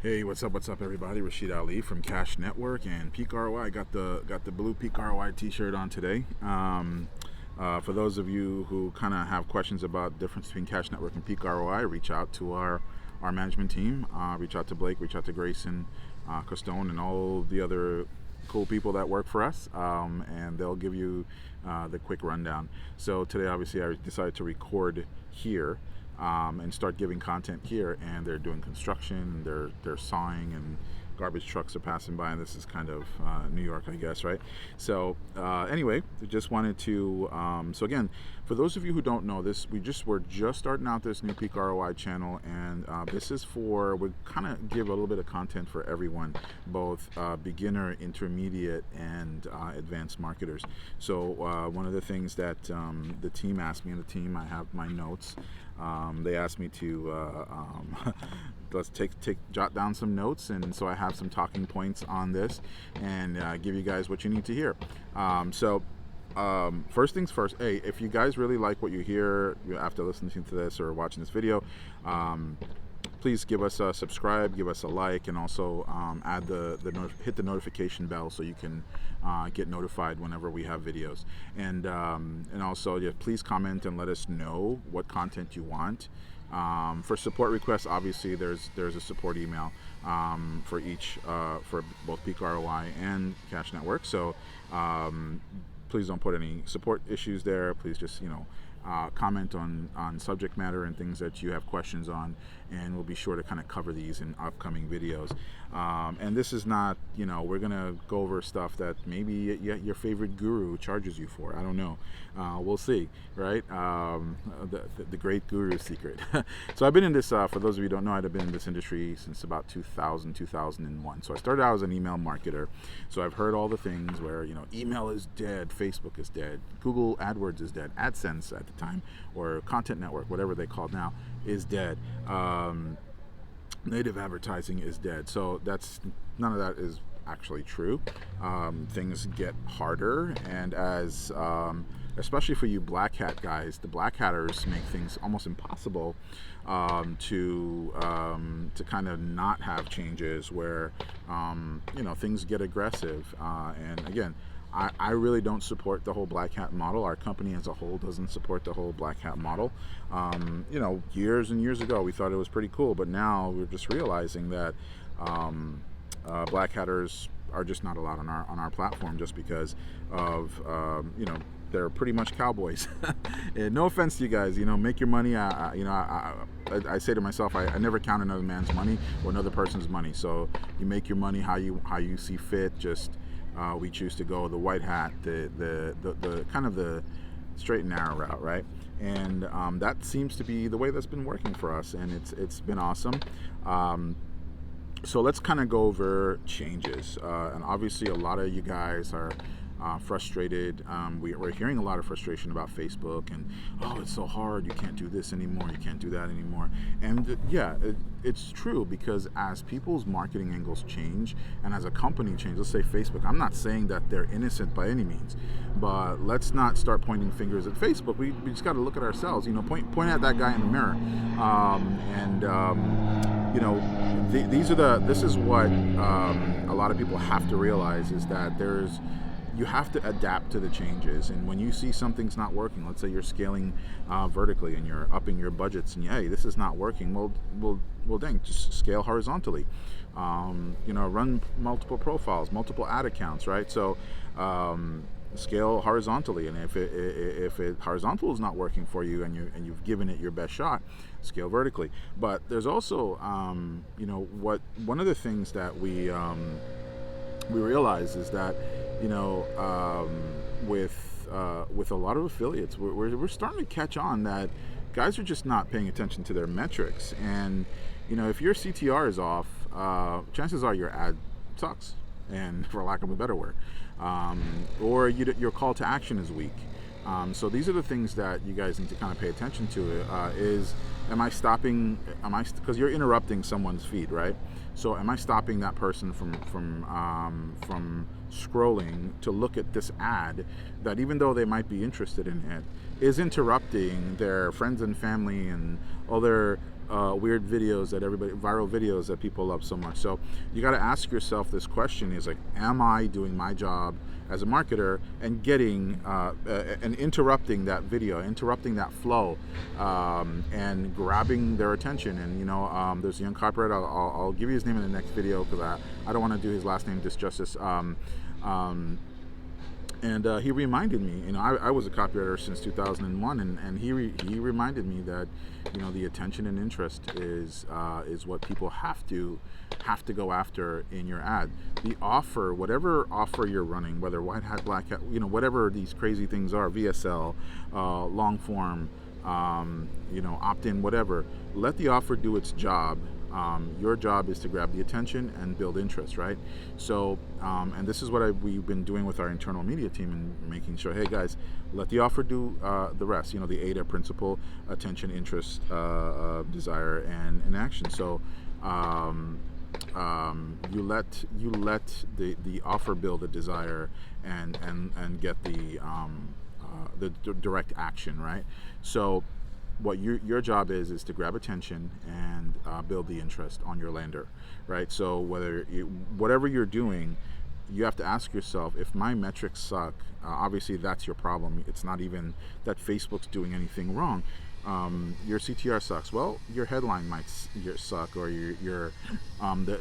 Hey, what's up, everybody? Rashid Ali from Cash Network and Peak ROI. Got the blue Peak ROI T-shirt on today. For those of you who kind of have questions about the difference between Cash Network and Peak ROI, reach out to our management team. Reach out to Blake. Reach out to Grayson, Costone, and all the other cool people that work for us, and they'll give you the quick rundown. So today, obviously, I decided to record here. And start giving content here, and they're doing construction, they're sawing, and garbage trucks are passing by, and this is kind of New York, I guess, right? So anyway, I just wanted to so again, for those of you who don't know this, we're just starting out this new Peak ROI channel, and this is we kind of give a little bit of content for everyone, both beginner, intermediate, and advanced marketers. So one of the things that the team asked me, and the team, I have my notes. They asked me to let's jot down some notes, and so I have some talking points on this, and give you guys what you need to hear. First things first, hey, if you guys really like what you hear after listening to this or watching this video, please give us a subscribe, give us a like, and also add hit the notification bell so you can get notified whenever we have videos. And also, yeah, please comment and let us know what content you want. For support requests, obviously there's a support email for each for both Peak ROI and Cash Network. So please don't put any support issues there. Please just comment on subject matter and things that you have questions on, and we'll be sure to kind of cover these in upcoming videos. And this is not, we're gonna go over stuff that maybe your favorite guru charges you for. I don't know. We'll see, right? The great guru secret. So I've been in this, for those of you who don't know, I've been in this industry since about 2001. So I started out as an email marketer. So I've heard all the things where, email is dead, Facebook is dead, Google AdWords is dead, AdSense at the time, or Content Network, whatever they call it now, is dead. Native advertising is dead. So none of that is actually true. Things get harder, and as especially for you black hat guys, the black hatters make things almost impossible to kind of not have changes where things get aggressive. And again, I really don't support the whole black hat model. Our company as a whole doesn't support the whole black hat model. Years and years ago, we thought it was pretty cool, but now we're just realizing that black hatters are just not allowed on our platform, just because of they're pretty much cowboys. And no offense to you guys, make your money. I say to myself, I never count another man's money or another person's money. So you make your money how you see fit. Just we choose to go the white hat, the kind of the straight and narrow route, right? And that seems to be the way that's been working for us, and it's been awesome. So let's kind of go over changes, and obviously a lot of you guys are frustrated. We're hearing a lot of frustration about Facebook, and it's so hard, you can't do this anymore, you can't do that anymore. And yeah, it's true, because as people's marketing angles change, and as a company changes, let's say Facebook, I'm not saying that they're innocent by any means, but let's not start pointing fingers at Facebook. We just got to look at ourselves, point at that guy in the mirror. This is what a lot of people have to realize, is that you have to adapt to the changes. And when you see something's not working, let's say you're scaling vertically and you're upping your budgets, and hey, this is not working, well dang, just scale horizontally. Run multiple profiles, multiple ad accounts, right? So scale horizontally, and if it horizontal is not working for you, and you've given it your best shot, scale vertically. But there's also one of the things that we realize is that with a lot of affiliates, we're starting to catch on that guys are just not paying attention to their metrics. And if your CTR is off, chances are your ad sucks, and for lack of a better word, or your call to action is weak. So these are the things that you guys need to kind of pay attention to. Because you're interrupting someone's feed, right? So am I stopping that person from scrolling to look at this ad that, even though they might be interested in it, is interrupting their friends and family and other weird videos that viral videos that people love so much. So you got to ask yourself this question: is like, am I doing my job as a marketer and getting and interrupting that video, interrupting that flow, and grabbing their attention? And there's a young copywriter. I'll give you his name in the next video because I don't want to do his last name disjustice. Um, and he reminded me, I was a copywriter since 2001, and he reminded me that the attention and interest is what people have to go after in your ad. The offer, whatever offer you're running, whether white hat, black hat, whatever these crazy things are, VSL, long form, opt-in, whatever, let the offer do its job. Your job is to grab the attention and build interest, right? So, and this is what we've been doing with our internal media team, and making sure, hey guys, let the offer do the rest. The AIDA principle: attention, interest, desire, and action. So, you let the offer build a desire and get the direct action, right? So what your job is to grab attention and build the interest on your lander, right? So whatever you're doing, you have to ask yourself, if my metrics suck, obviously that's your problem. It's not even that Facebook's doing anything wrong. Your CTR sucks. Well, your headline might suck, or the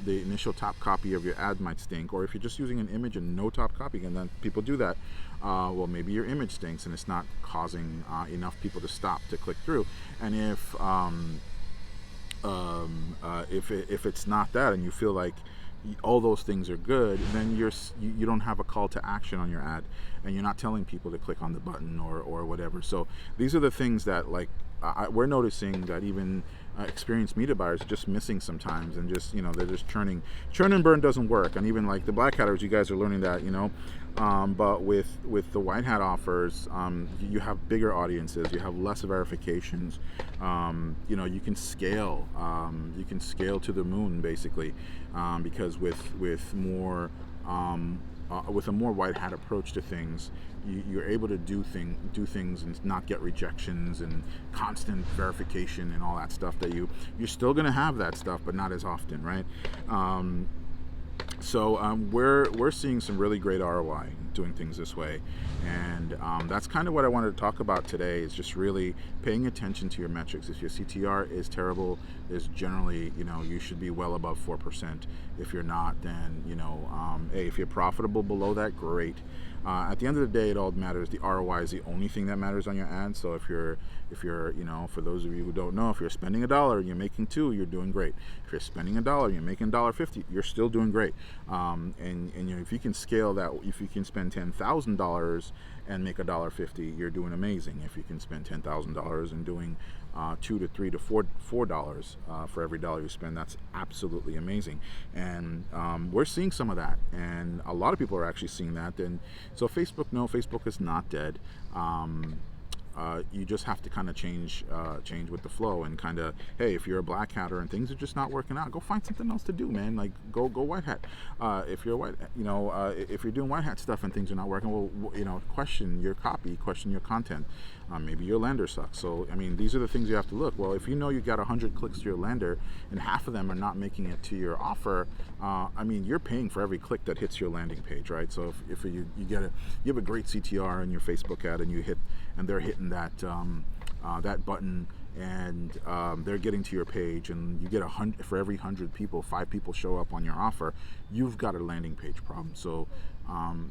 initial top copy of your ad might stink, or if you're just using an image and no top copy, and then people do that, well, maybe your image stinks and it's not causing enough people to stop to click through. And if it's not that, and you feel like all those things are good, then you don't have a call to action on your ad, and you're not telling people to click on the button or whatever. So these are the things that we're noticing that even experienced media buyers are just missing sometimes, and just they're just churn and burn doesn't work. And even like the black hatters, you guys are learning that, but with the white hat offers, you have bigger audiences, you have less verifications, you can scale, to the moon basically, because with more with a more white hat approach to things, you're able to do things and not get rejections and constant verification and all that stuff that you're still going to have that stuff, but not as often, right? So we're seeing some really great ROI doing things this way, and that's kind of what I wanted to talk about today, is just really paying attention to your metrics. If your CTR is terrible, there's generally, you should be well above 4%. If you're not, then hey, if you're profitable below that, great. At the end of the day, it all matters. The ROI is the only thing that matters on your ad. So if you're for those of you who don't know, if you're spending $1 and you're making $2, you're doing great. If you're spending $1 and you're making $1.50, you're still doing great. And if you can scale that, if you can spend $10,000 and make $1.50, you're doing amazing. If you can spend $10,000 and doing $2 to $3 to $4 for every dollar you spend, that's absolutely amazing. And we're seeing some of that, and a lot of people are actually seeing that. And so Facebook is not dead. You just have to kind of change with the flow, and kind of, hey, if you're a black hatter and things are just not working out, go find something else to do, man. Like go white hat. If you're white, if you're doing white hat stuff and things are not working, well, question your copy, question your content. Maybe your lander sucks. So these are the things you have to look. Well, if you got 100 clicks to your lander and half of them are not making it to your offer, you're paying for every click that hits your landing page, right? So if you have a great CTR in your Facebook ad, and they're hitting that that button, and they're getting to your page, and you get 100 for every 100 people, 5 people show up on your offer, you've got a landing page problem. So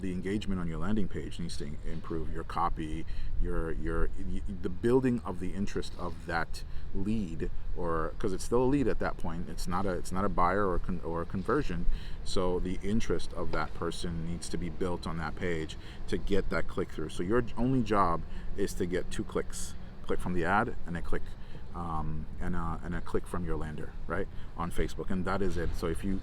the engagement on your landing page needs to improve. Your copy, the building of the interest of that lead, or because it's still a lead at that point, it's not a buyer or a conversion. So the interest of that person needs to be built on that page to get that click through. So your only job is to get 2 clicks. Click from the ad and a click and a click from your lander, right, on Facebook, and that is it. So if you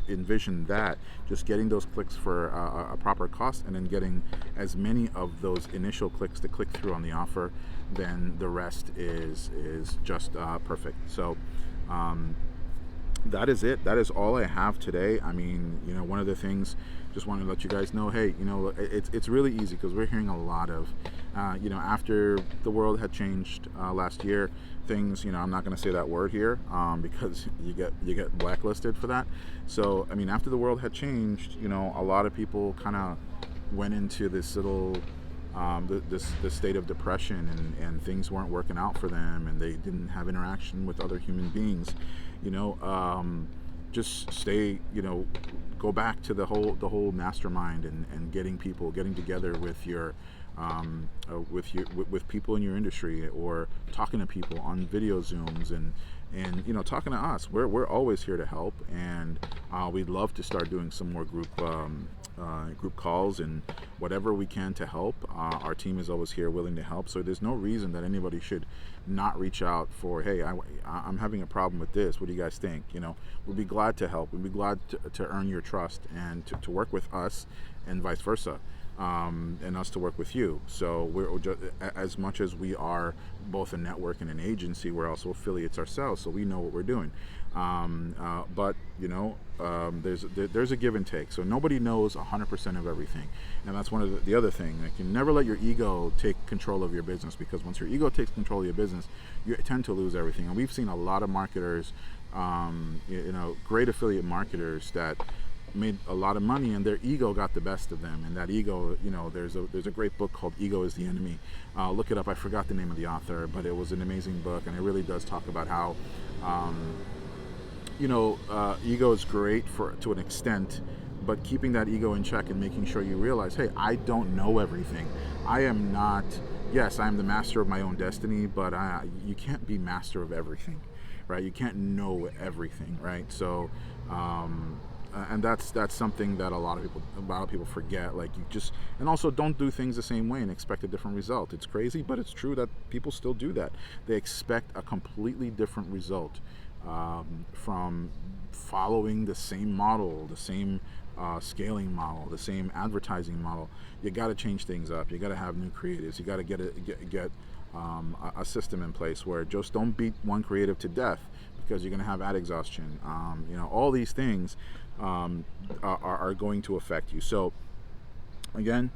envision that, just getting those clicks for a proper cost, and then getting as many of those initial clicks to click through on the offer, then the rest is just perfect. So that is it. That is all I have today. I mean, one of the things, just want to let you guys know, hey, it's really easy, because we're hearing a lot of, after the world had changed last year, things, I'm not going to say that word here, because you get blacklisted for that. So, I mean, after the world had changed, a lot of people kind of went into this little this state of depression, and things weren't working out for them, and they didn't have interaction with other human beings. Just stay, go back to the whole mastermind, and getting together with your with people in your industry, or talking to people on video Zooms, and talking to us. We're always here to help, and we'd love to start doing some more group calls, and whatever we can to help. Our team is always here, willing to help. So there's no reason that anybody should not reach out for, hey, I'm having a problem with this. What do you guys think? We'd be glad to help. We'd be glad to earn your trust, and to work with us, and vice versa. And us to work with you. So we're just, as much as we are both a network and an agency, we're also affiliates ourselves, so we know what we're doing. But there's a give and take. So nobody knows 100% of everything, and that's one of the other thing. Like, you never let your ego take control of your business, because once your ego takes control of your business, you tend to lose everything. And we've seen a lot of marketers, great affiliate marketers that made a lot of money, and their ego got the best of them. And that ego, there's a great book called Ego is the Enemy. Look it up. I forgot the name of the author, but it was an amazing book, and it really does talk about how ego is great to an extent, but keeping that ego in check, and making sure you realize, hey, I don't know everything. I am not, yes, I am the master of my own destiny, but you can't be master of everything, right? You can't know everything, right? So and that's something that a lot of people forget. Like, and also don't do things the same way and expect a different result. It's crazy, but it's true that people still do that. They expect a completely different result from following the same model, the same scaling model, the same advertising model. You got to change things up. You got to have new creatives. You got to get a system in place where just don't beat one creative to death, because you're going to have ad exhaustion. All these things are going to affect you. So again,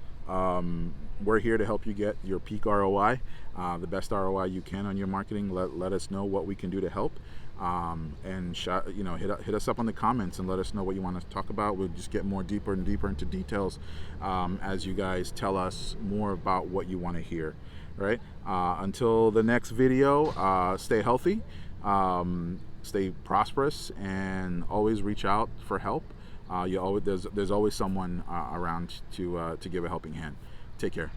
we're here to help you get your peak ROI, the best ROI you can on your marketing. Let us know what we can do to help, and hit us up on the comments, and let us know what you want to talk about. We'll just get more deeper and deeper into details as you guys tell us more about what you want to hear. Right? Until the next video, stay healthy, stay prosperous, and always reach out for help. There's always someone around to give a helping hand. Take care.